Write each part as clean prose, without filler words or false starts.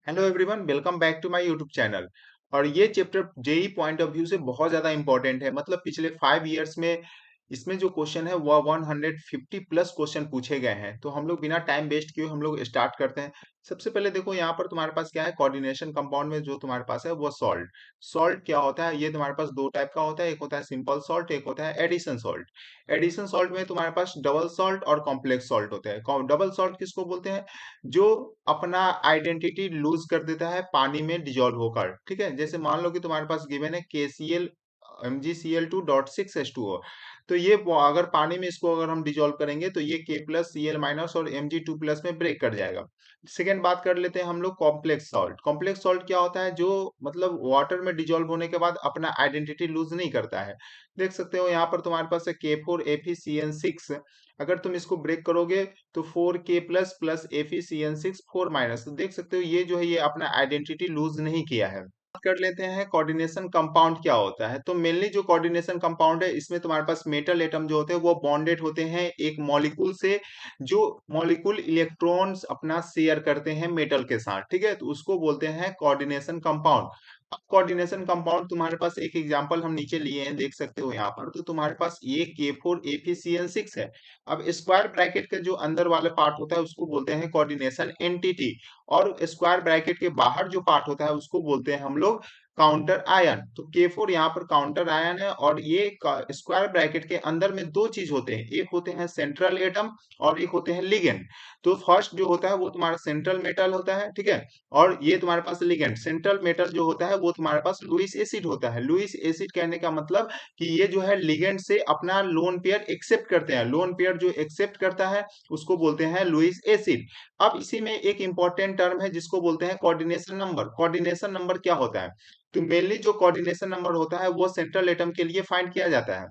Hello everyone, welcome back to my YouTube channel. और ये chapter JEE point of view से बहुत ज्यादा इंपॉर्टेंट है। मतलब पिछले 5 इयर्स में इसमें जो क्वेश्चन है वह 150 प्लस क्वेश्चन पूछे गए हैं। तो हम लोग बिना टाइम वेस्ट किए हम लोग स्टार्ट करते हैं। सबसे पहले देखो यहाँ पर तुम्हारे पास क्या है, कोऑर्डिनेशन कंपाउंड में जो तुम्हारे पास है वो सॉल्ट। सॉल्ट क्या होता है, ये तुम्हारे पास दो टाइप का होता है, एक होता है सिंपल सॉल्ट, एक होता है एडिशन सॉल्ट। एडिशन सॉल्ट में तुम्हारे पास डबल सॉल्ट और कॉम्प्लेक्स सॉल्ट होते हैं। डबल सॉल्ट किसको बोलते हैं, जो अपना आइडेंटिटी लूज कर देता है पानी में डिजोल्व होकर। ठीक है, जैसे मान लो कि तुम्हारे पास गिवन है KCl MgCl2.6H2O। तो ये अगर पानी में इसको अगर हम डिजोल्व करेंगे तो ये K+Cl- और Mg2+ में ब्रेक कर जाएगा। सेकेंड बात कर लेते हैं हम लोग कॉम्प्लेक्स सॉल्ट। कॉम्प्लेक्स सॉल्ट क्या होता है, जो मतलब वाटर में डिजोल्व होने के बाद अपना आइडेंटिटी लूज नहीं करता है। देख सकते हो यहाँ पर तुम्हारे पास है K4FeCN6। अगर तुम इसको ब्रेक करोगे तो 4K++FeCN6 4-। तो देख सकते हो ये जो है ये अपना आइडेंटिटी लूज नहीं किया है। बात कर लेते हैं कोऑर्डिनेशन कंपाउंड क्या होता है। तो मेनली जो कोऑर्डिनेशन कंपाउंड है इसमें तुम्हारे पास मेटल एटम जो होते हैं वो बॉन्डेड होते हैं एक मॉलिक्यूल से, जो मॉलिक्यूल इलेक्ट्रॉन्स अपना शेयर करते हैं मेटल के साथ। ठीक है, तो उसको बोलते हैं कोऑर्डिनेशन कंपाउंड। अब कोऑर्डिनेशन कंपाउंड तुम्हारे पास एक एग्जांपल हम नीचे लिए हैं, देख सकते हो यहाँ पर। तो तुम्हारे पास ये K4FeCN6 है। अब स्क्वायर ब्रैकेट के जो अंदर वाला पार्ट होता है उसको बोलते हैं कोऑर्डिनेशन एंटिटी, और स्क्वायर ब्रैकेट के बाहर जो पार्ट होता है उसको बोलते हैं हम लोग काउंटर आयन। तो K4 यहाँ पर काउंटर आयन है, और ये स्क्वायर ब्रैकेट के अंदर में दो चीज होते हैं, एक होते हैं सेंट्रल एटम और एक होते हैं लिगेंड। तो फर्स्ट जो होता है वो तुम्हारा सेंट्रल मेटल होता है, ठीक है। और ये तुम्हारे पास लिगेंड, सेंट्रल मेटल जो होता है वो तुम्हारे पास लुईस एसिड होता है। लुईस एसिड कहने का मतलब कि ये जो है लिगेंड से अपना लोन पेयर एक्सेप्ट करते हैं। लोन पेयर जो एक्सेप्ट करता है उसको बोलते हैं लुईस एसिड। अब इसी में एक इंपॉर्टेंट टर्म है जिसको बोलते हैं कोऑर्डिनेशन नंबर। कोऑर्डिनेशन नंबर क्या होता है, तो मेनली जो कोऑर्डिनेशन नंबर होता है वो सेंट्रल एटम के लिए फाइंड किया जाता है।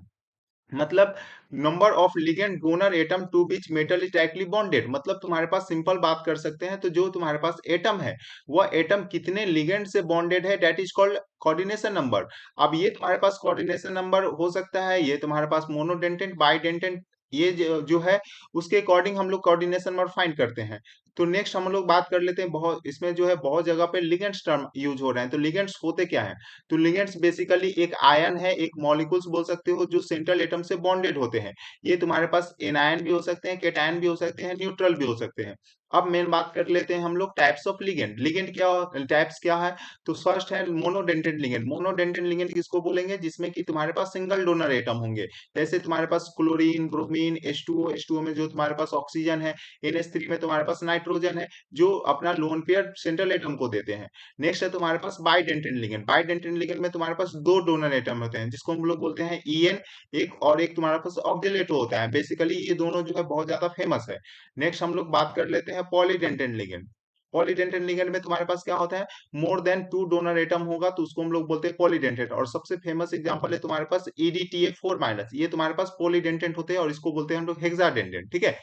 मतलब number of ligand donor atom to which metal is directly bonded. मतलब तुम्हारे पास सिंपल बात कर सकते हैं, तो जो तुम्हारे पास एटम है वह एटम कितने लिगेंड से बॉन्डेड है, that is called coordination number. अब ये तुम्हारे पास कोऑर्डिनेशन नंबर हो सकता है, ये तुम्हारे पास मोनोडेंटेंट बाइडेंटेंट, ये जो है उसके अकॉर्डिंग हम लोग कोऑर्डिनेशन नंबर फाइंड करते हैं। तो नेक्स्ट हम लोग बात कर लेते हैं, बहुत इसमें जो है बहुत जगह पे लिगेंड्स टर्म यूज हो रहे हैं। तो लिगेंड्स होते क्या हैं, तो लिगेंड्स बेसिकली एक आयन है, एक मॉलिक्यूल्स बोल सकते हो, जो सेंट्रल एटम से बॉन्डेड होते हैं। ये तुम्हारे पास एनायन भी हो सकते हैं, केटायन भी हो सकते हैं, न्यूट्रल भी हो सकते हैं। अब मेन बात कर लेते हैं हम लोग टाइप्स ऑफ लिगेंड। लिगेंड क्या, टाइप्स क्या है, तो फर्स्ट है मोनोडेंटेड लिगेंड। मोनोडेंटेड लिगेंड किसको बोलेंगे, जिसमें कि तुम्हारे पास सिंगल डोनर एटम होंगे। जैसे तुम्हारे पास क्लोरीन, ब्रोमीन, H2O में जो तुम्हारे पास ऑक्सीजन है, NH3 में तुम्हारे पास नाइट्रोजन है, जो अपना लोन पेयर सेंट्रल एटम को देते हैं। नेक्स्ट है तुम्हारे पास बाइडेंटेड लिगेंड। बाइडेंटेड लिगेंड में तुम्हारे पास दो डोनर एटम होते हैं जिसको हम लोग बोलते हैं EN, एक और एक तुम्हारे पास ऑक्जेलेटो होता है। बेसिकली ये दोनों जो है बहुत ज्यादा फेमस है। नेक्स्ट हम लोग बात कर लेते हैं पॉलीडेंटेड लिगेंड। पॉलीडेंटेड लिगेंड में तुम्हारे पास क्या होता है, more than two donor atom होगा तो उसको हम लोग बोलते हैं पॉलीडेंटेड। और सबसे फेमस एग्जांपल है तुम्हारे पास EDTA4-, ये तुम्हारे पास पॉलीडेंटेड होते हैं और इसको बोलते हैं हम लोग हेक्साडेंटेड। ठीक है।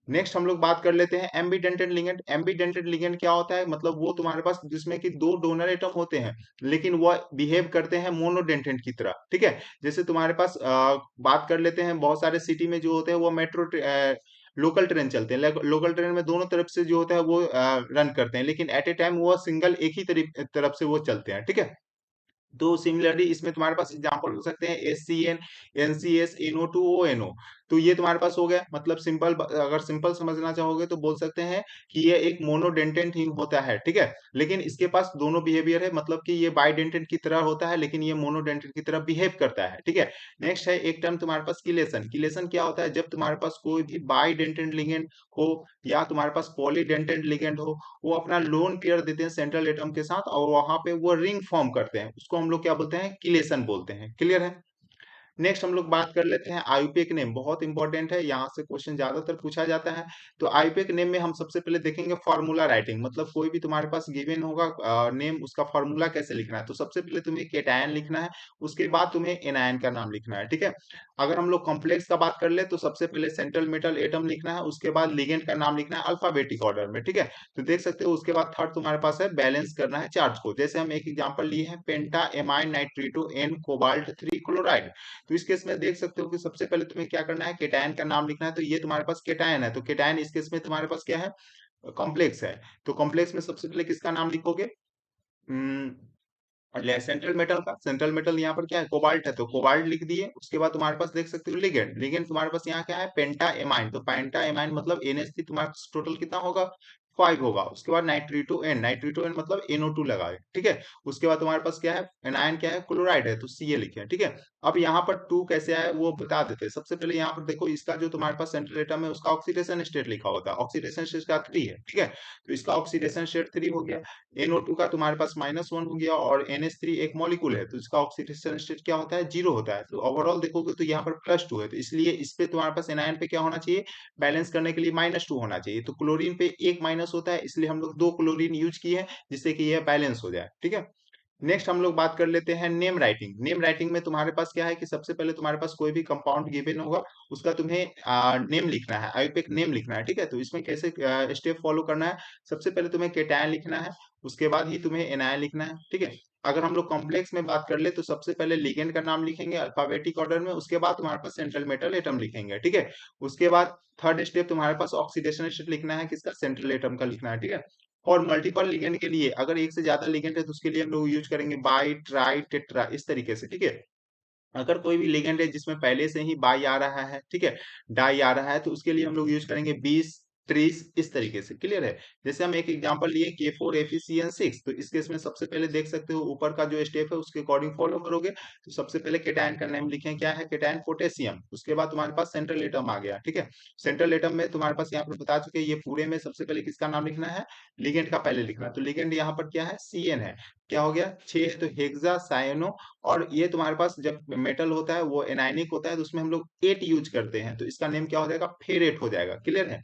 नेक्स्ट हम लोग बात कर लेते हैं एम्बीडेंटेड लिगेंड। एम्बीडेंटेड लिगेंड क्या होता है, मतलब वो तुम्हारे पास जिसमें कि दो डोनर एटम होते हैं लेकिन वो बिहेव करते हैं मोनोडेंटेड की तरह। ठीक है, जैसे तुम्हारे पास बात कर लेते हैं, बहुत सारे सिटी में जो होते हैं वो मेट्रो लोकल ट्रेन चलते हैं। लोकल ट्रेन में दोनों तरफ से जो होता है वो रन करते हैं, लेकिन एट ए टाइम वो सिंगल एक ही तरफ से वो चलते हैं। ठीक है, तो सिमिलरली इसमें तुम्हारे पास एग्जांपल हो सकते हैं HCN, NCS, NO2, ONO। तो ये तुम्हारे पास हो गया। मतलब सिंपल, अगर सिंपल समझना चाहोगे तो बोल सकते हैं कि ये एक मोनोडेंटेंट ही होता है। ठीक है, लेकिन इसके पास दोनों बिहेवियर है, मतलब कि ये बाइडेंटेंट की तरह होता है लेकिन ये मोनोडेंटेंट की तरह बिहेव करता है। ठीक है। नेक्स्ट है एक टर्म तुम्हारे पास किलेशन। किलेशन क्या होता है, जब तुम्हारे पास कोई भी बाइडेंटेंट लिगेंड हो या तुम्हारे पास पॉलीडेंटेंट लिगेंड हो, वो अपना लोन पेयर देते हैं सेंट्रल एटम के साथ और वहां पे वो रिंग फॉर्म करते हैं, उसको हम लोग क्या बोलते हैं, किलेशन बोलते हैं। क्लियर है। नेक्स्ट हम लोग बात कर लेते हैं आईयूपीए नेम। बहुत इंपॉर्टेंट है, यहाँ से क्वेश्चन ज्यादातर पूछा जाता है। तो आईयूपीए नेम में हम सबसे पहले देखेंगे फॉर्मूला राइटिंग। मतलब कोई भी तुम्हारे पास गिवन होगा नेम, उसका फॉर्मूला कैसे लिखना है। तो सबसे पहले तुम्हें केटायन लिखना है, उसके बाद तुम्हें एनायन का नाम लिखना है। ठीक है। अगर हम लोग कॉम्प्लेक्स का बात कर ले तो सबसे पहले सेंट्रल मेटल एटम लिखना है, उसके बाद लिगेंड का नाम लिखना है अल्फाबेटिक ऑर्डर में। ठीक है। तो देख सकते हो उसके बाद थर्ड तुम्हारे पास है बैलेंस करना है चार्ज को। जैसे हम एक एग्जांपल लिए हैं, पेंटा एमाइन नाइट्रेटो एन कोबाल्ट 3 क्लोराइड। तो इस केस में देख सकते हो कि सबसे पहले तुम्हें क्या करना है, केटायन का नाम लिखना है। तो ये तुम्हारे पास केटायन है, तो केटायन इस केस में तुम्हारे पास क्या है, कॉम्प्लेक्स है। तो कॉम्प्लेक्स में सबसे पहले किसका नाम लिखोगे? सेंट्रल मेटल का, सेंट्रल मेटल यहाँ पर क्या है? कोबाल्ट है, तो कोबाल्ट लिख दिए। उसके बाद तुम्हारे पास देख सकते हो लिगेंड, लिगेंड तुम्हारे पास यहाँ क्या है? पेंटा एमाइन, तो पेंटा एमाइन मतलब NH3 तुम्हारे पास टोटल कितना होगा? 5 होगा। उसके बाद नाइट्रीटो एन, नाइट्रीटो एन मतलब NO2 लगाए, ठीक है। उसके बाद तुम्हारे पास क्या है? एनायन क्या है? क्लोराइड है, तो Ca लिखे हैं, ठीक है। अब यहाँ पर 2 कैसे आया वो बता देते हैं। सबसे पहले यहाँ पर देखो, इसका जो तुम्हारे पास सेंट्रल एटम है उसका ऑक्सीडेशन स्टेट लिखा होता है, ऑक्सीडेशन स्टेट का 3 है, ठीक है। तो इसका ऑक्सीडेशन स्टेट 3 हो गया। NO2 का तुम्हारे पास -1 हो गया, और NH3 एक मॉलिक्यूल है, तो इसका ऑक्सीडेशन स्टेट क्या होता है? 0 होता है। तो ओवरऑल देखोगे तो यहाँ पर +2 है, तो इसलिए इस पे तुम्हारे पास एनायन पे क्या होना चाहिए? बैलेंस करने के लिए -2 होना चाहिए। तो क्लोरीन पे एक माइनस होता है, इसलिए हम लोग 2 क्लोरीन यूज किए हैं, जिससे कि यह बैलेंस हो जाए, ठीक है। नेक्स्ट हम लोग बात कर लेते हैं नेम राइटिंग। नेम राइटिंग में तुम्हारे पास क्या है कि सबसे पहले तुम्हारे पास कोई भी कंपाउंड गिवन होगा, उसका तुम्हें नेम लिखना है, आईयूपीएक नेम लिखना है, ठीक है। तो इसमें कैसे स्टेप फॉलो करना है? सबसे पहले तुम्हें केटायन लिखना है, उसके बाद ही तुम्हें एनायन लिखना है, ठीक है। अगर हम लोग कॉम्प्लेक्स में बात कर ले तो सबसे पहले लिगेंड का नाम लिखेंगे अल्फाबेटिक ऑर्डर में, उसके बाद तुम्हारे पास सेंट्रल मेटल एटम लिखेंगे, ठीक है। उसके बाद थर्ड स्टेप तुम्हारे पास ऑक्सीडेशन स्टेट लिखना है, किसका? सेंट्रल एटम का लिखना है, ठीक है। और मल्टीपल लिगेंड के लिए, अगर एक से ज्यादा लिगेंड है तो उसके लिए हम लोग यूज करेंगे बाई, ट्राई, टेट्रा, इस तरीके से, ठीक है। अगर कोई भी लिगेंड है जिसमें पहले से ही बाई आ रहा है, ठीक है, डाई आ रहा है, तो उसके लिए हम लोग यूज करेंगे 20, 30, इस तरीके से, क्लियर है। जैसे हम एक एग्जांपल लिए K4FeCN6, तो इस केस में सबसे पहले देख सकते हो ऊपर का जो स्टेप है उसके अकॉर्डिंग फॉलो करोगे। तो सबसे पहले केटायन का नेम लिखें, क्या है? Cation potassium. उसके बाद तुम्हारे पास सेंट्रल एटम आ गया, ठीक है। सेंट्रल एटम में तुम्हारे पास यहाँ पर बता चुके ये पूरे में सबसे पहले किसका नाम लिखना है? लिगेंड का पहले लिखना है। तो लिगेंड यहाँ पर क्या है? CN है। क्या हो गया? 6 है, तो हेक्सा साइनो। और ये तुम्हारे पास जब मेटल होता है वो एनायनिक होता है, तो उसमें हम लोग 8 यूज करते हैं, तो इसका नेम क्या हो जाएगा? फेरेट हो जाएगा, क्लियर है।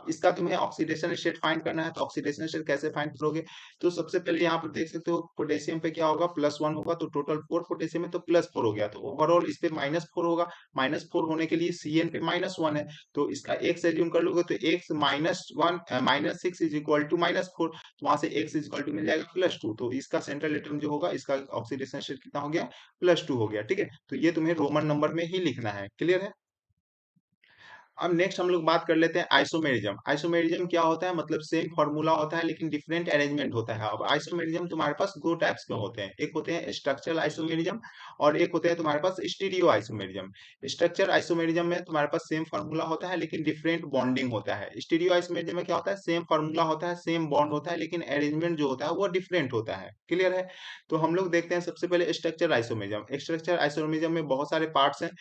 इसका तुम्हें ऑक्सीडेशन स्टेट फाइंड करना है, तो ऑक्सीडेशन स्टेट कैसे फाइंड करोगे? तो सबसे पहले यहाँ पर देख सकते हो पोटेशियम पे क्या होगा? +1 होगा, तो टोटल 4 पोटेशियम है, तो +4 हो गया, तो ओवरऑल इस पे -4 होगा। -4 होने के लिए CN पे -1 है, तो इसका x एज्यूम कर लोगे, तो x -1 -6 इज इक्वल टू -4, तो वहां से x इज इक्वल टू मिल जाएगा +2। तो इसका सेंट्रल एटम जो होगा, इसका ऑक्सीडेशन स्टेट कितना हो गया? +2 हो गया, ठीक है। तो ये तुम्हें रोमन नंबर में ही लिखना है, क्लियर है। अब नेक्स्ट हम लोग बात कर लेते हैं आइसोमेरिज्म। आइसोमेरिज्म क्या होता है? मतलब सेम फॉर्मूला होता है लेकिन डिफरेंट अरेंजमेंट होता है। अब आइसोमेरिज्म तुम्हारे पास दो टाइप्स के होते हैं, एक होते हैं स्ट्रक्चरल आइसोमेरिज्म और एक होते हैं तुम्हारे पास स्टीरियो आइसोमेरिज्म। स्ट्रक्चर आइसोमेरिज्म में तुम्हारे पास सेम फॉर्मूला होता है लेकिन डिफरेंट बॉन्डिंग होता है। स्टीरियो आइसोमेरिज्म में क्या होता है? सेम फॉर्मूला होता है, सेम बॉन्ड होता है, लेकिन अरेंजमेंट जो होता है वो डिफरेंट होता है, क्लियर है। तो हम लोग देखते हैं सबसे पहले स्ट्रक्चर आइसोमेरिज्म। स्ट्रक्चर आइसोमेरिज्म में बहुत सारे पार्ट्स हैं।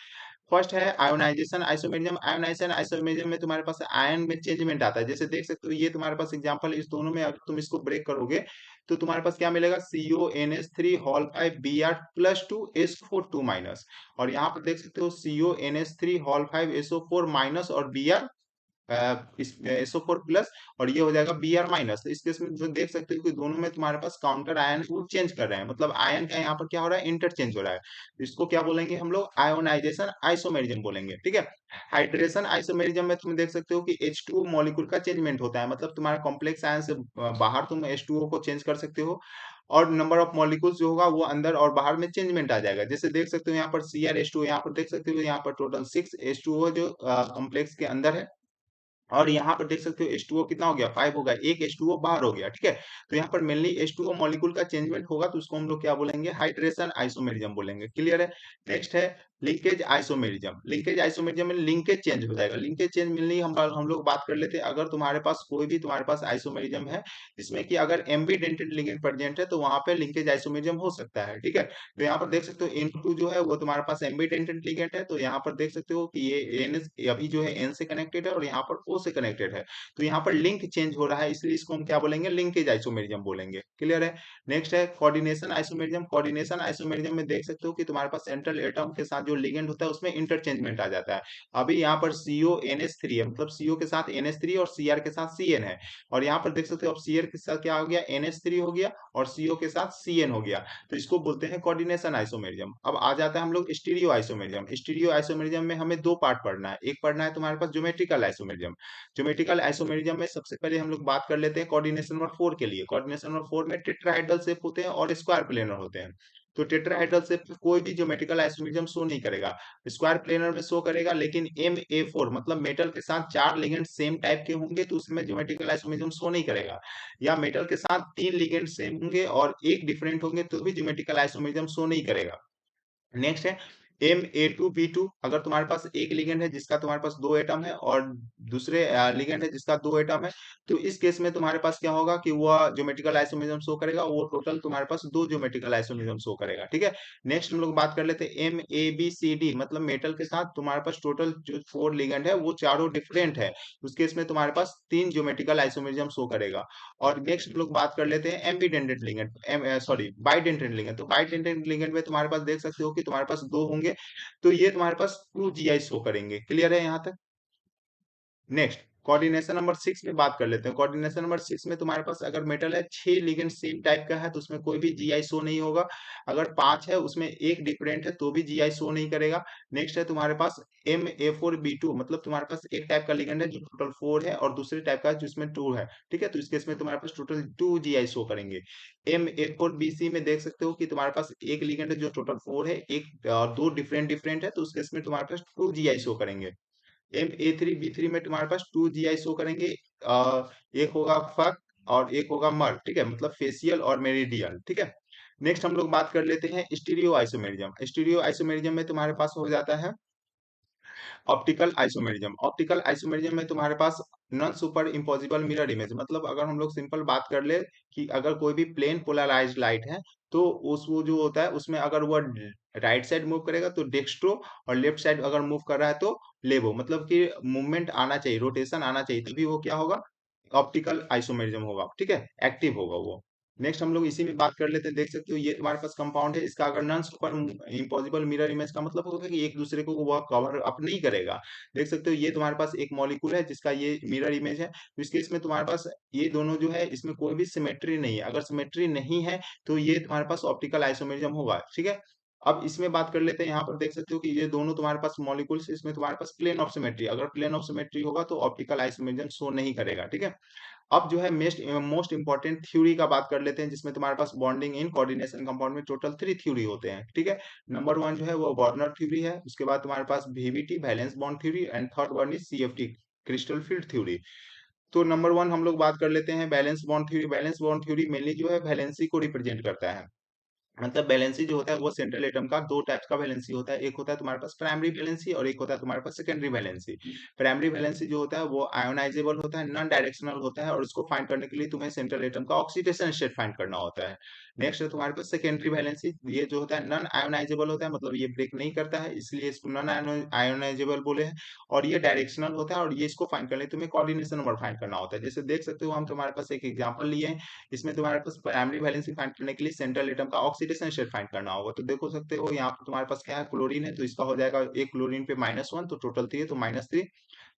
फर्स्ट है आयोनाइजेशन आइसोमेरिज्म। आयोनाइजेशन आइसोमेरिज्म में तुम्हारे पास आयन में चेंजमेंट आता है, जैसे देख सकते हो ये तुम्हारे पास एग्जांपल, इस दोनों में अगर तुम इसको ब्रेक करोगे तो तुम्हारे पास क्या मिलेगा? CONH3 होल 5 Br+2 SO4 2 और यहाँ पर देख सकते हो CONH3 होल 5 SO4 और Br इस SO4 प्लस, और ये हो जाएगा Br-। तो इस केस में जो देख सकते हो कि दोनों में तुम्हारे पास काउंटर आयन को चेंज कर रहे हैं, मतलब आयन का यहाँ पर क्या हो रहा है? इंटरचेंज हो रहा है। तो इसको क्या बोलेंगे हम लोग? आयोनाइजेशन आइसोमेरिज्म बोलेंगे, ठीक है। हाइड्रेशन आइसोमेरिज्म में तुम देख सकते हो कि H2O मॉलिक्यूल का चेंजमेंट होता है, मतलब तुम्हारा कॉम्प्लेक्स आयन से बाहर तुम H2O को चेंज कर सकते हो, और नंबर ऑफ मॉलिक्यूल्स जो होगा वो अंदर और बाहर में चेंजमेंट आ जाएगा। जैसे देख सकते हो यहाँ पर CrH2, यहाँ पर देख सकते हो यहाँ पर टोटल 6 H2O जो कॉम्प्लेक्स के अंदर है, और यहाँ पर देख सकते हो H2O कितना हो गया? 5 हो गया, एक H2O बाहर हो गया, ठीक है। तो यहाँ पर मेनली H2O मॉलिक्यूल का चेंजमेंट होगा, तो उसको हम लोग क्या बोलेंगे? हाइड्रेशन आइसोमेरिज्म बोलेंगे, क्लियर है। नेक्स्ट है लिंकेज आइसोमेरिज्म। लिंकेज आइसोमेरिज्म में लिंकेज चेंज हो जाएगा। लिंकेज चेंज मेनली हम लोग बात कर लेते हैं, अगर तुम्हारे पास कोई भी तुम्हारे पास आइसोमेरिज्म है जिसमें कि अगर एम्बीडेंटेड लिगेंड प्रेजेंट है, तो वहां पे लिंकेज आइसोमेरिज्म हो सकता है, ठीक है। तो यहाँ पर देख सकते हो N2 जो है वो तुम्हारे पास एम्बीडेंटेड लिगेंड है, तो यहाँ पर देख सकते हो कि ये N अभी जो है N से कनेक्टेड है और यहाँ पर O से कनेक्टेड है, तो यहाँ पर लिंक चेंज हो रहा है, इसलिए इसको हम क्या बोलेंगे? लिंकेज आइसोमेरिज्म बोलेंगे, क्लियर है। नेक्स्ट है कोऑर्डिनेशन आइसोमेरिज्म। कोऑर्डिनेशन आइसोमेरिज्म में देख सकते हो कि तुम्हारे पास सेंट्रल एटम के साथ जो लिगेंड होता है उसमें इंटरचेंजमेंट आ जाता है। अभी यहाँ पर CONH3 है, मतलब CO के साथ NH3 और Cr के साथ CN है, और यहाँ पर देख सकते हो अब Cr के साथ क्या हो गया? NH3 हो गया, और CO के साथ CN हो गया, तो इसको बोलते हैं कोऑर्डिनेशन आइसोमेरिज्म। अब आ जाता है हम लोग स्टीरियो आइसोमेरिज्म। स्टीरियो आइसोमेरिज्म में हमें दो पार्ट पढ़ना है, एक पढ़ना है तुम्हारे पास ज्योमेट्रिकल आइसोमेरिज्म। ज्योमेट्रिकल आइसोमेरिज्म में सबसे पहले हम लोग बात कर लेते हैं कोऑर्डिनेशन नंबर 4 के लिए। कोऑर्डिनेशन नंबर 4 में टेट्राहेड्रल शेप होते हैं और स्क्वायर प्लेनर होते हैं। तो टेट्राहेड्रल शेप में कोई भी ज्योमेट्रिकल आइसोमेरिज्म शो नहीं करेगा। स्क्वायर प्लेनर में शो करेगा, लेकिन Ma4 मतलब मेटल के साथ 4 लिगेंड सेम टाइप के होंगे तो उसमें ज्योमेट्रिकल आइसोमेरिज्म शो नहीं करेगा। या मेटल के साथ 3 लिगेंड सेम होंगे और एक डिफरेंट होंगे तो भी ज्योमेट्रिकल आइसोमेरिज्म शो नहीं करेगा। नेक्स्ट है Ma2B2। अगर तुम्हारे पास एक लिगेंड है जिसका तुम्हारे पास 2 एटम है और दूसरे लिगेंड है जिसका 2 एटम है, तो इस केस में तुम्हारे पास क्या होगा कि वह ज्योमेट्रिकल आइसोमेरिज्म शो करेगा, वो टोटल तुम्हारे पास 2 ज्योमेट्रिकल आइसोमेरिज्म शो करेगा। ठीक है। नेक्स्ट हम लोग बात कर लेते हैं MABCD, मतलब मेटल के साथ तुम्हारे पास टोटल जो 4 लिगेंड है वो चारों डिफरेंट है, उस केस में तुम्हारे पास 3 ज्योमेट्रिकल आइसोमेरिज्म शो करेगा। और नेक्स्ट हम लोग बात कर लेते हैं एम्बीडेंटेड लिगेंड, सॉरी बाइडेंटेड लिगेंड। तो बाइडेंटेड लिगेंड में तुम्हारे पास देख सकते हो कि तुम्हारे पास 2 होंगे, तो ये तुम्हारे पास 2GI शो करेंगे। क्लियर है यहाँ तक? नेक्स्ट कोऑर्डिनेशन नंबर 6 में बात कर लेते हैं। कोऑर्डिनेशन नंबर 6 में तुम्हारे पास अगर मेटल है 6 लिगेंड सेम टाइप का है तो उसमें कोई भी जीआई शो नहीं होगा। अगर 5 है उसमें एक डिफरेंट है तो भी जीआई शो नहीं करेगा। नेक्स्ट है तुम्हारे पास Ma4B2, मतलब तुम्हारे पास एक टाइप का लिगेंड है जो टोटल 4 है और दूसरे टाइप का है जिसमें 2 है। ठीक है, तो इस केस में तुम्हारे पास टोटल 2 जीआई शो करेंगे। Ma4BC में देख सकते हो कि तुम्हारे पास एक लिगेंड है जो टोटल 4 है, एक और 2 डिफरेंट डिफरेंट है, तो उस केस में तुम्हारे पास 2 जीआई शो करेंगे। Ma3B3 में तुम्हारे पास 2 जीआई शो करेंगे। एक होगा फक और एक होगा मर। ठीक है, मतलब फेशियल और मेरिडियल। ठीक है। नेक्स्ट हम लोग बात कर लेते हैं स्टीरियो आइसोमेरिज्म। स्टीरियो आइसोमेरिज्म में तुम्हारे पास हो जाता है ऑप्टिकल आइसोमेरिज्म। ऑप्टिकल आइसोमेरिज्म में तुम्हारे पास non superimposable mirror image, मतलब अगर हम लोग सिंपल बात कर ले कि अगर कोई भी प्लेन पोलराइज्ड लाइट है तो उस वो जो होता है उसमें अगर वो राइट साइड मूव करेगा तो डेक्स्ट्रो, और लेफ्ट साइड अगर मूव कर रहा है तो लेवो, मतलब कि मूवमेंट आना चाहिए, रोटेशन आना चाहिए, तभी वो क्या होगा, ऑप्टिकल आइसोमेरिज्म होगा। ठीक है, एक्टिव होगा वो। नेक्स्ट हम लोग इसी में बात कर लेते हैं। देख सकते हो ये तुम्हारे पास कंपाउंड है, इसका अगर non superimposable mirror image का मतलब होगा कि एक दूसरे को वह कवर अप नहीं करेगा। देख सकते हो ये तुम्हारे पास एक मॉलिक्यूल है जिसका ये मिरर इमेज है, तो इसके इसमें तुम्हारे पास ये दोनों जो है इसमें कोई भी सिमेट्री नहीं है। अगर सिमेट्री नहीं है तो ये तुम्हारे पास ऑप्टिकल आइसोमेरिज्म होगा। ठीक है। अब इसमें बात कर लेते हैं। यहाँ पर देख सकते हो कि ये दोनों तुम्हारे पास मॉलिक्यूल्स, इसमें तुम्हारे पास प्लेन ऑफ सिमेट्री, अगर प्लेन ऑफ सिमेट्री होगा तो ऑप्टिकल आइसोमेरिज्म शो नहीं करेगा। ठीक है। अब जो है मोस्ट इंपॉर्टेंट थ्योरी का बात कर लेते हैं, जिसमें तुम्हारे पास बॉन्डिंग इन कोऑर्डिनेशन कंपाउंड में टोटल 3 थ्योरी होते हैं। ठीक है। नंबर 1 जो है वो वार्नर थ्योरी है, उसके बाद तुम्हारे पास VBT valence bond theory, and third one is CFT crystal field theory. तो नंबर 1 हम लोग बात कर लेते हैं valence bond theory. Valence bond theory mainly जो है वैलेंसी को रिप्रेजेंट करता है। मतलब वैलेंसी जो होता है वो सेंट्रल एटम का 2 टाइप्स का वैलेंसी होता है। एक होता है तुम्हारे पास प्राइमरी वैलेंसी और एक होता है तुम्हारे पास सेकेंडरी वैलेंसी। प्राइमरी वैलेंसी जो होता है वो आयोनाइजेबल होता है, नॉन डायरेक्शनल होता है, और उसको फाइंड करने के लिए तुम्हें सेंट्रल एटम का ऑक्सीडेशन स्टेट फाइंड करना होता है। नेक्स्ट है तुम्हारे पास सेकेंडरी वैलेंसी, ये जो होता है नॉन आयोनाइजेबल होता है, मतलब ये ब्रेक नहीं करता है, इसलिए इसको नॉन आयोनाइजेबल बोले हैं। और ये डायरेक्शनल होता है, और ये इसको फाइंड करने तुम्हें कोऑर्डिनेशन नंबर फाइंड करना होता है। जैसे देख सकते हो हम तुम्हारे पास एक एग्जांपल लिए हैं, इसमें तुम्हारे पास प्राइमरी वैलेंसी फाइंड करने के लिए सेंट्रल एटम का ऑक्सीडेशन स्टेट फाइंड करना होगा। तो देखो सकते हो यहाँ पर तुम्हारे पास क्या है, क्लोरीन है, तो इसका हो जाएगा एक क्लोरीन पे -1, तो टोटल 3 है तो -3।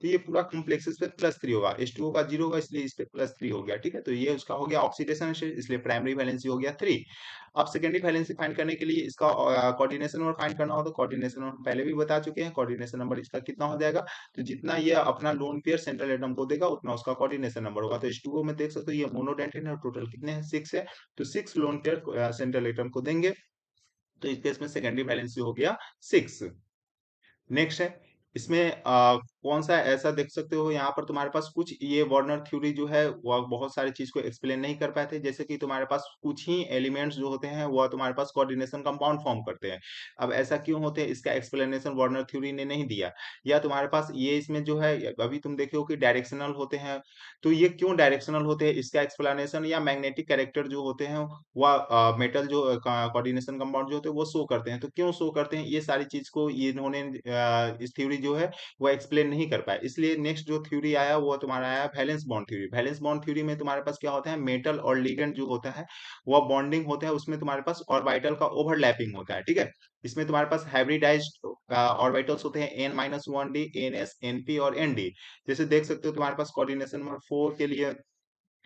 तो ये पूरा कॉम्प्लेक्स इस पे +3 होगा, H2O का 0 होगा इसलिए इस पे +3 हो गया। ठीक है, तो ये उसका हो गया ऑक्सीडेशन स्टेट, इसलिए प्राइमरी वैलेंसी हो गया 3। अब सेकेंडरी वैलेंसी फाइंड करने के लिए इसका कोऑर्डिनेशन नंबर फाइंड करना होगा। कोऑर्डिनेशन नंबर पहले भी बता चुके हैं, कोऑर्डिनेशन नंबर इसका कितना हो जाएगा, तो जितना ये अपना लोन पेयर सेंट्रल एटम को देगा उतना उसका कोऑर्डिनेशन नंबर होगा। तो H2O में देख सकते हो ये मोनोडेंटेन है, टोटल कितने हैं, 6 है, तो 6 लोन पेयर सेंट्रल एटम को देंगे, तो इस केस में सेकेंडरी वैलेंसी हो गया 6। नेक्स्ट है इसमें कौन सा ऐसा देख सकते हो यहाँ पर तुम्हारे पास कुछ ये वार्नर थ्योरी जो है वो बहुत सारी चीज को एक्सप्लेन नहीं कर पाते, जैसे कि तुम्हारे पास कुछ ही एलिमेंट्स जो होते हैं वो तुम्हारे पास कोऑर्डिनेशन कंपाउंड फॉर्म करते हैं। अब ऐसा क्यों होते हैं इसका एक्सप्लेनेशन वार्नर थ्योरी ने नहीं दिया। या तुम्हारे पास ये इसमें जो है अभी तुम देखे हो कि डायरेक्शनल होते हैं, तो ये क्यों डायरेक्शनल होते हैं इसका एक्सप्लेनेशन, या मैग्नेटिक कैरेक्टर जो होते हैं वह मेटल जो कोऑर्डिनेशन कंपाउंड जो होते हैं वो शो करते हैं, तो क्यों शो करते हैं ये सारी चीज को ये इन्होंने इस थ्योरी जो है वो एक्सप्लेन नहीं कर पाए। इसलिए नेक्स्ट जो थ्योरी आया वो तुम्हारा आया valence bond theory. Valence bond theory में तुम्हारे पास क्या होता है, मेटल और लिगेंड जो होता है वह बॉन्डिंग होता है, उसमें तुम्हारे पास ऑर्बिटल का ओवरलैपिंग होता है। ठीक है, इसमें तुम्हारे पास हाइब्रिडाइज्ड ऑर्बिटल्स होते हैं N-1d, NS, NP और ND। जैसे देख सकते हो तुम्हारे पास कोऑर्डिनेशन नंबर 4 के लिए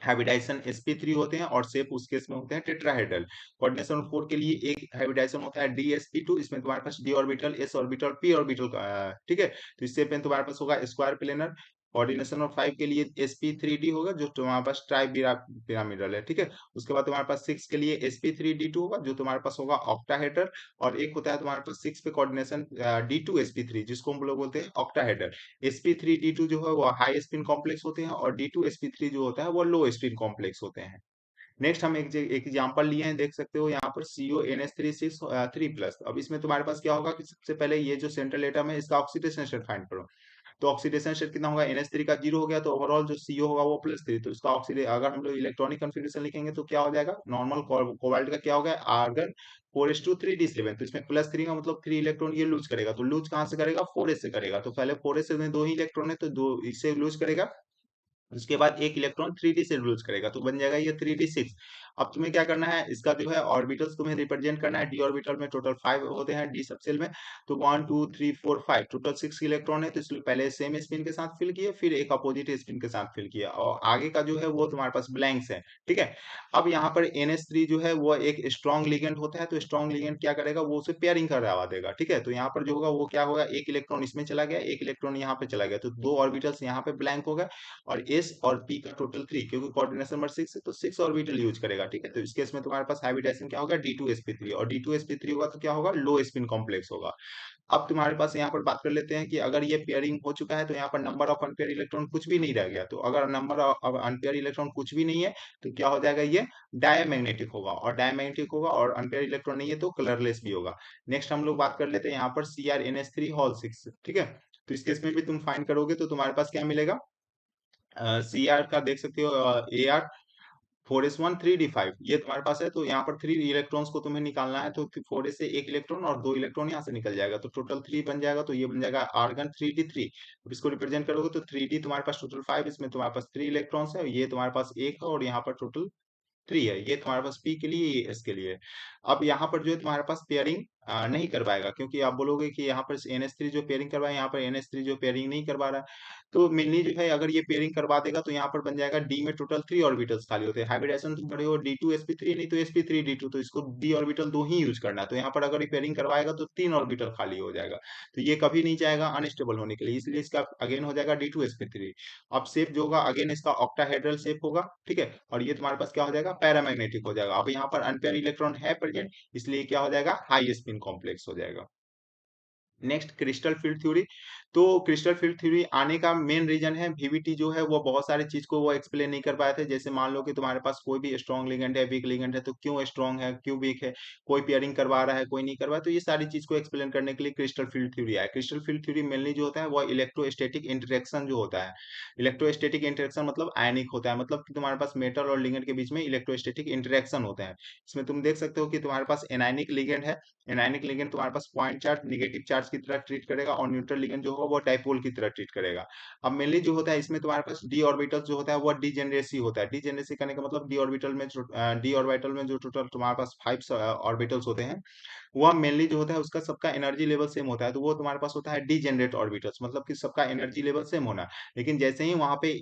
हाइब्रिडाइजेशन sp3 होते हैं और शेप उस केस में होते हैं टेट्राहेड्रल। कोऑर्डिनेशन 4 के लिए एक हाइब्रिडाइजेशन होता है dsp2, इसमें तुम्हारे पास d orbital, s orbital, p orbital का ठीक है, तो इस शेप में तुम्हारे पास होगा स्क्वायर प्लेनर। कोऑर्डिनेशन और 5 के लिए sp3d होगा जो तुम्हारे पास ट्राई पिरामिडल है, ठीक है। उसके बाद तुम्हारे पास 6 के लिए sp3d2 होगा जो तुम्हारे पास होगा ऑक्टाहेड्रल। और एक होता है तुम्हारे पास 6 पे कोऑर्डिनेशन d2sp3 जिसको हम लोग बोलते हैं ऑक्टाहेड्रल। sp3d2 जो है वो हाई स्पिन कॉम्प्लेक्स होते हैं और d2sp3 जो होता है वो लो स्पिन कॉम्प्लेक्स होते हैं। नेक्स्ट हम एक एग्जांपल लिए हैं, देख सकते हो यहाँ पर CONH3 3 प्लस। अब इसमें तुम्हारे पास क्या होगा कि सबसे पहले ये जो सेंट्रल एटम है इसका ऑक्सीडेशन स्टेट फाइंड करो। तो ऑक्सीडेशन स्टेट कितना होगा, NH3 का 0 हो गया तो ओवरऑल जो CO होगा वो +3। तो इसका ऑक्सीडे अगर हम लोग इलेक्ट्रॉनिक कन्फिग्रेशन लिखेंगे तो क्या हो जाएगा, नॉर्मल कोबाल्ट का क्या हो गया, आर्गन 4s2 3d7। तो इसमें +3 का मतलब 3 इलेक्ट्रॉन ये लूज करेगा। तो लूज कहाँ से करेगा, 4s से करेगा। तो पहले 4s में 2 ही इलेक्ट्रॉन है तो 2 इससे लूज करेगा। उसके बाद एक इलेक्ट्रॉन 3d से लूज करेगा तो बन जाएगा ये 3d6। अब तुम्हें क्या करना है, इसका जो है ऑर्बिटल्स तुम्हें रिप्रेजेंट करना है। डी ऑर्बिटल में टोटल 5 होते हैं डी सबसेल में। तो 1 2 3 4 5 टोटल 6 इलेक्ट्रॉन है। तो इसलिए पहले सेम स्पिन के साथ फिल किए, फिर एक अपोजिट स्पिन के साथ फिल किया और आगे का जो है वो तुम्हारे पास ब्लैंक्स है, ठीक है। अब यहाँ पर NH3 जो है वो एक स्ट्रॉन्ग लिगेंड होता है। तो स्ट्रॉन्ग लिगेंड क्या करेगा, वो उसे पेयरिंग करवा देगा, ठीक है। तो यहाँ पर जो होगा वो क्या होगा, एक इलेक्ट्रॉन इसमें चला गया, एक इलेक्ट्रॉन यहाँ पे चला गया, तो 2 ऑर्बिटल्स यहाँ पे ब्लैंक हो गए। और S और P का टोटल 3, क्योंकि कोऑर्डिनेशन नंबर 6 है तो 6 ऑर्बिटल यूज करेगा, ठीक है। तो इस केस में तुम्हारे पास हाइब्रिडाइजेशन क्या होगा, D2sp3। और D2sp3 होगा तो क्या होगा, लो स्पिन कॉम्प्लेक्स होगा। अब तुम्हारे पास यहाँ पर बात कर लेते हैं कि अगर ये पेयरिंग हो चुका है तो यहाँ पर नंबर ऑफ अनपेयर इलेक्ट्रॉन कुछ भी नहीं रह गया। तो अगर नंबर ऑफ अनपेयर इलेक्ट्रॉन कुछ भी नहीं है तो क्या हो जाएगा, ये डायमैग्नेटिक होगा। और डायमैग्नेटिक होगा और अनपेयर इलेक्ट्रॉन नहीं है तो कलरलेस भी होगा। नेक्स्ट हम लोग बात कर लेते हैं यहाँ पर CrNH3 होल 6, ठीक है। तो इस केस में भी तुम फाइंड करोगे तो तुम्हारे पास क्या मिलेगा, CR का देख सकते हो, AR4s1 3d5 ये तुम्हारे पास है। तो यहाँ पर 3 इलेक्ट्रॉन्स को तुम्हें निकालना है। तो 4s से एक इलेक्ट्रॉन और 2 इलेक्ट्रॉन यहाँ से निकल जाएगा तो टोटल 3 बन जाएगा। तो ये बन जाएगा आर्गन 3d3। अब इसको रिप्रेजेंट करोगे तो 3d तुम्हारे पास टोटल 5, इसमें तुम्हारे पास 3 इलेक्ट्रॉन्स है, ये तुम्हारे पास एक है और यहाँ पर टोटल 3 है। ये तुम्हारे पास P के लिए, ये S के लिए। अब यहाँ पर जो है तुम्हारे पास पेयरिंग नहीं कर पाएगा, क्योंकि आप बोलोगे कि यहाँ पर NH3 जो पेयरिंग करवाए, यहाँ पर NH3 जो पेयरिंग नहीं करवा रहा है। तो मेनली जो है अगर ये पेयरिंग करवा देगा तो यहाँ पर बन जाएगा D में टोटल 3 ऑर्बिटल्स खाली होते हैं। हाइब्रिडाइजेशन तुम पढ़े हो D2sp3, नहीं तो sp3d2, तो इसको D ऑर्बिटल 2 ही यूज करना है। तो यहाँ पर अगर ये पेयरिंग करवाएगा तो 3 ऑर्बिटल खाली हो जाएगा। तो ये कभी नहीं चाहेगा अनस्टेबल होने के लिए, इसलिए इसका अगेन हो जाएगा D2sp3। अब शेप जो होगा अगेन इसका ऑक्टाहेड्रल शेप होगा, ठीक है। और ये तुम्हारे पास क्या हो जाएगा, पैरामैग्नेटिक हो जाएगा। अब यहाँ पर अनपेयर इलेक्ट्रॉन है प्रेजेंट, इसलिए क्या हो जाएगा, हाई स्पिन कॉम्प्लेक्स हो जाएगा। Next crystal field theory. तो क्रिस्टल फील्ड थ्योरी आने का मेन रीजन है VVT जो है वो बहुत सारी चीज को वो एक्सप्लेन नहीं कर पाए थे। जैसे मान लो कि तुम्हारे पास कोई भी स्ट्रॉन्ग लिगेंड है, वीक लिगेंड है, तो क्यों स्ट्रॉन्ग है क्यों वीक है, कोई पेयरिंग करवा रहा है कोई नहीं करवा, तो ये सारी चीज को एक्सप्लेन करने के लिए क्रिस्टल फील्ड थ्योरी है। क्रिस्टल फील्ड थ्योरी मेनली जो होता है वो इलेक्ट्रोस्टैटिक इंटरेक्शन जो होता है। इलेक्ट्रोस्टैटिक इंटरेक्शन मतलब आयनिक होता है, मतलब कि तुम्हारे पास मेटल और लिगेंड के बीच में इलेक्ट्रोस्टैटिक इंटरेक्शन होते हैं। इसमें तुम देख सकते हो कि तुम्हारे पास एनायनिक लिगेंड है। एनायनिक लिगेंड तुम्हारे पास पॉइंट चार्ज नेगेटिव चार्ज की तरह ट्रीट करेगा और न्यूट्रल लिगेंड जो होगा वो डाइपोल की तरह ट्रीट करेगा। अब मेनली जो होता है इसमें तुम्हारे पास डी ऑर्बिटल जो होता है वो डीजेनरेसी होता है। डीजेनरेसी करने का मतलब डी ऑर्बिटल में जो टोटल तुम्हारे पास 5 ऑर्बिटल्स होते हैं, वह मेनली जो होता है उसका सबका एनर्जी लेवल सेम होता है। तो वो तुम्हारे पास होता है डीजेनरेट ऑर्बिटल्स, मतलब कि सबका एनर्जी लेवल सेम होना। लेकिन जैसे ही वहां पे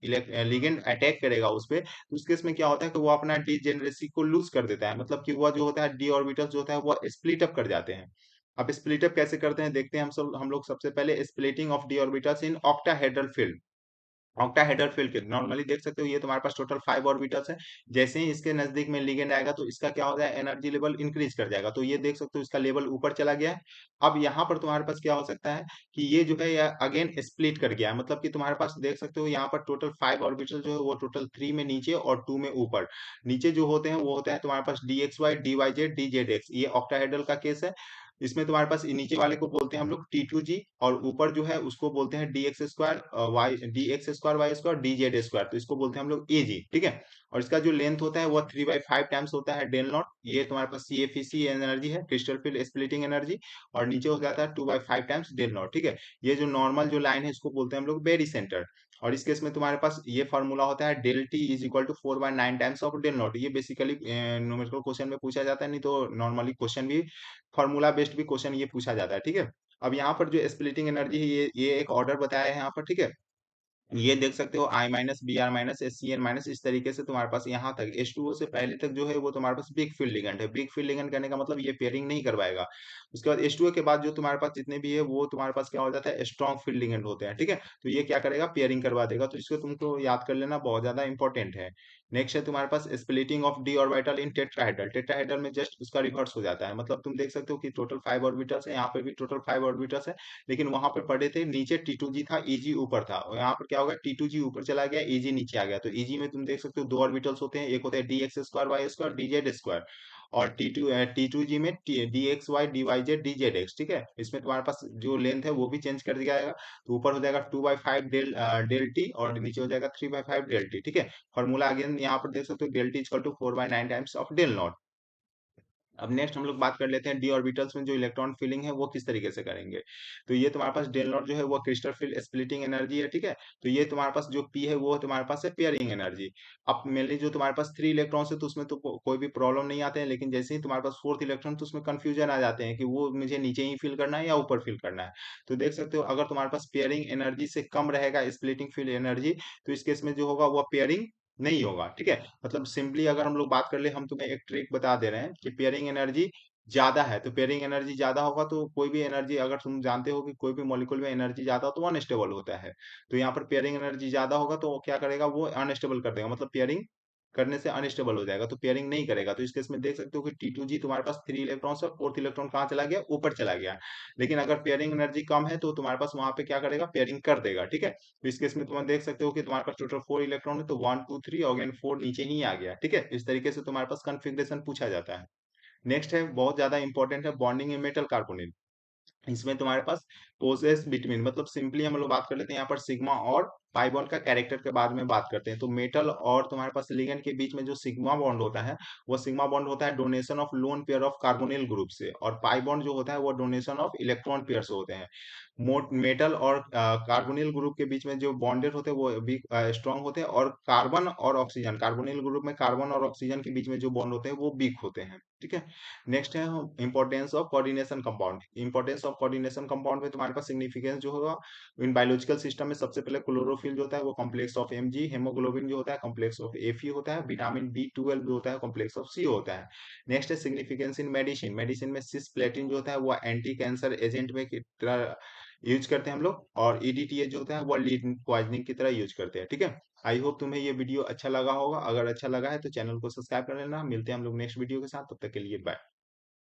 लिगेंड अटैक करेगा उस पे, तो उस केस में क्या होता है कि वो अपना डीजेनरेसी को लूज कर देता है, मतलब कि वह जो होता है डी ऑर्बिटल जो होता है वो स्प्लिट अप कर जाते हैं। अब स्प्लिट अप कैसे करते हैं देखते हैं हम लोग सबसे पहले splitting of D orbitals in octahedral field. Octahedral field के नॉर्मली देख सकते हो ये तुम्हारे पास टोटल 5 ऑर्बिटल्स है। जैसे ही इसके नजदीक में लिगेंड आएगा तो इसका क्या हो जाएगा, एनर्जी लेवल इंक्रीज कर जाएगा। तो ये देख सकते हो इसका लेवल ऊपर चला गया है। अब यहाँ पर तुम्हारे पास क्या हो सकता है कि ये जो है अगेन स्प्लिट कर गया है, मतलब कि तुम्हारे पास देख सकते हो यहाँ पर टोटल 5 ऑर्बिटल जो है वो टोटल 3 में नीचे और 2 में ऊपर। नीचे जो होते हैं वो होते हैं तुम्हारे पास DXY DYZ DZX, ये ऑक्टाहेड्रल का केस है। इसमें तुम्हारे पास नीचे वाले को बोलते हैं हम लोग T2G, और ऊपर जो है उसको बोलते हैं DX स्क्वायर DZ स्क्वायर, तो इसको बोलते हैं हम लोग AG, ठीक है। और इसका जो लेंथ होता है वो 3/5 टाइम्स होता है डेल नॉट। ये तुम्हारे पास CFEC एनर्जी है, क्रिस्टल फील्ड स्प्लिटिंग एनर्जी। और नीचे हो जाता है 2/5 टाइम्स डेल नॉट, ठीक है। ये जो नॉर्मल जो लाइन है इसको बोलते हैं हम लोग बेरी सेंटर। और इस केस में तुम्हारे पास ये फॉर्मूला होता है del T is equal to 4/9 times of del naught. ये बेसिकली न्यूमेरिकल क्वेश्चन में पूछा जाता है, नहीं तो नॉर्मली क्वेश्चन भी फॉर्मूला बेस्ड भी क्वेश्चन ये पूछा जाता है, ठीक है। अब यहाँ पर जो स्प्लिटिंग एनर्जी है ये एक ऑर्डर बताया है यहाँ पर, ठीक है। ये देख सकते हो I minus B R minus S C N minus, इस तरीके से तुम्हारे पास यहाँ तक H2O से पहले तक जो है वो तुम्हारे पास बिग फील्ड लिगेंड है। बिग फील्ड लिगेंड करने का मतलब ये पेयरिंग नहीं करवाएगा। उसके बाद H2O के बाद जो तुम्हारे पास जितने भी है वो तुम्हारे पास क्या हो जाता है, स्ट्रॉन्ग फील्ड लिगेंड होते हैं, ठीक है। तो ये क्या करेगा, पेयरिंग करवा देगा। तो इसको तुमको याद कर लेना, बहुत ज्यादा इंपॉर्टेंट है। नेक्स्ट है तुम्हारे पास splitting of D orbital in tetrahedral. Tetrahedral में जस्ट उसका रिवर्स हो जाता है, मतलब तुम देख सकते हो कि टोटल 5 ऑर्बिटल्स है, यहाँ पे भी टोटल 5 ऑर्बिटल्स है। लेकिन वहां पे पढ़े थे नीचे T2G था, Eg ऊपर था, और यहाँ पर क्या होगा, T2G ऊपर चला गया, Eg नीचे आ गया। तो Eg में तुम देख सकते हो 2 ऑर्बिटल्स होते हैं, एक होता है dx² y² dz², और T2G में dxy dyz dzx, ठीक है। इसमें तुम्हारे पास जो लेंथ है वो भी चेंज कर दिया जाएगा। तो ऊपर हो जाएगा 2/5 डेल टी, और नीचे हो जाएगा 3/5 डेल टी, ठीक है। फॉर्मूला अगेन यहाँ पर देख सकते हो, del T equal to 4/9 times of del naught. अब नेक्स्ट हम लोग बात कर लेते हैं डी ऑर्बिटल्स में जो इलेक्ट्रॉन फिलिंग है वो किस तरीके से करेंगे। तो ये तुम्हारे पास डेल नॉट जो है वो क्रिस्टल फील्ड स्प्लिटिंग एनर्जी है, ठीक है। तो ये तुम्हारे पास जो पी है वो तुम्हारे पास है पेयरिंग एनर्जी। अब मेनली जो तुम्हारे पास 3 इलेक्ट्रॉन्स है तो उसमें तो कोई भी प्रॉब्लम नहीं आते हैं, लेकिन जैसे ही तुम्हारे पास 4th इलेक्ट्रॉन, तो उसमें कंफ्यूजन आ जाते हैं कि वो मुझे नीचे ही फिल करना है या ऊपर फिल करना है। तो देख सकते हो, अगर तुम्हारे पास पेयरिंग एनर्जी से कम रहेगा स्प्लिटिंग फील्ड एनर्जी, तो इस केस में जो होगा वो पेयरिंग नहीं होगा, ठीक है। मतलब सिंपली अगर हम लोग बात कर ले, हम तुम्हें एक ट्रिक बता दे रहे हैं कि पेयरिंग एनर्जी ज्यादा है, तो पेयरिंग एनर्जी ज्यादा होगा तो कोई भी एनर्जी, अगर तुम जानते हो कि कोई भी मॉलिक्यूल में एनर्जी ज्यादा हो तो वो अनस्टेबल होता है। तो यहाँ पर पेयरिंग एनर्जी ज्यादा होगा तो वो क्या करेगा, वो अनस्टेबल कर देगा, मतलब पेयरिंग करने से अनस्टेबल हो जाएगा, तो पेयरिंग नहीं करेगा। तो इस केस में देख सकते हो कि T2G तुम्हारे पास 3 इलेक्ट्रॉन से 4th इलेक्ट्रॉन कहाँ चला गया, ऊपर चला गया। लेकिन अगर पेयरिंग एनर्जी कम है तो तुम्हारे पास वहां पे क्या करेगा, पेयरिंग कर देगा, ठीक है। तो इस केस में तुम देख सकते हो कि तुम्हारे पास टोटल 4 इलेक्ट्रॉन है, तो 1 2 3 और अगेन 4 नीचे ही आ गया, ठीक है। इस तरीके से तुम्हारे पास कन्फिग्रेशन पूछा जाता है। नेक्स्ट है, बहुत ज्यादा इंपॉर्टेंट है, बॉन्डिंग इन मेटल कार्बोनिल। इसमें तुम्हारे पास पोजेस बिटवीन, मतलब सिंपली हम लोग बात कर लेते हैं यहाँ पर सिग्मा और पाई बॉन्ड का कैरेक्टर के बारे में बात करते हैं। तो मेटल और तुम्हारे पास लिगेंड के बीच में जो सिग्मा बॉन्ड होता है, वो सिग्मा बॉन्ड होता है donation of lone pair of carbonyl group से, और पाई बॉन्ड जो होता है वो डोनेशन ऑफ इलेक्ट्रॉन पेयर से होते हैं। मेटल और कार्बोनिल ग्रुप के बीच में जो बॉन्डेड होते हैं वो भी स्ट्रांग होते हैं, और कार्बन और ऑक्सीजन, कार्बोनिल ग्रुप में कार्बन और ऑक्सीजन के बीच में जो बॉन्ड होते हैं वो वीक होते हैं, ठीक है। नेक्स्ट है importance of coordination compound. Importance of coordination compound में तुम्हारे पास सिग्निफिकेंस जो होगा, इन बायोलॉजिकल सिस्टम में सबसे पहले क्लोरोफिल जो होता है वो कॉम्प्लेक्स ऑफ Mg, हेमोग्लोबिन जो होता है कॉम्प्लेक्स ऑफ Fe होता है, विटामिन B12 जो होता है कॉम्प्लेक्स ऑफ C होता है। नेक्स्ट है सिग्निफिकेंस इन मेडिसिन। मेडिसिन में सिस्प्लेटिन जो होता है वो एंटी कैंसर एजेंट में की तरह यूज करते हैं हम लोग, और EDTA जो होता है वो लीड पॉइजनिंग की तरह यूज करते हैं, ठीक है। आई होप तुम्हें ये वीडियो अच्छा लगा होगा, अगर अच्छा लगा है तो चैनल को सब्सक्राइब कर लेना। मिलते हैं हम लोग नेक्स्ट वीडियो के साथ, तब तक के लिए बाय।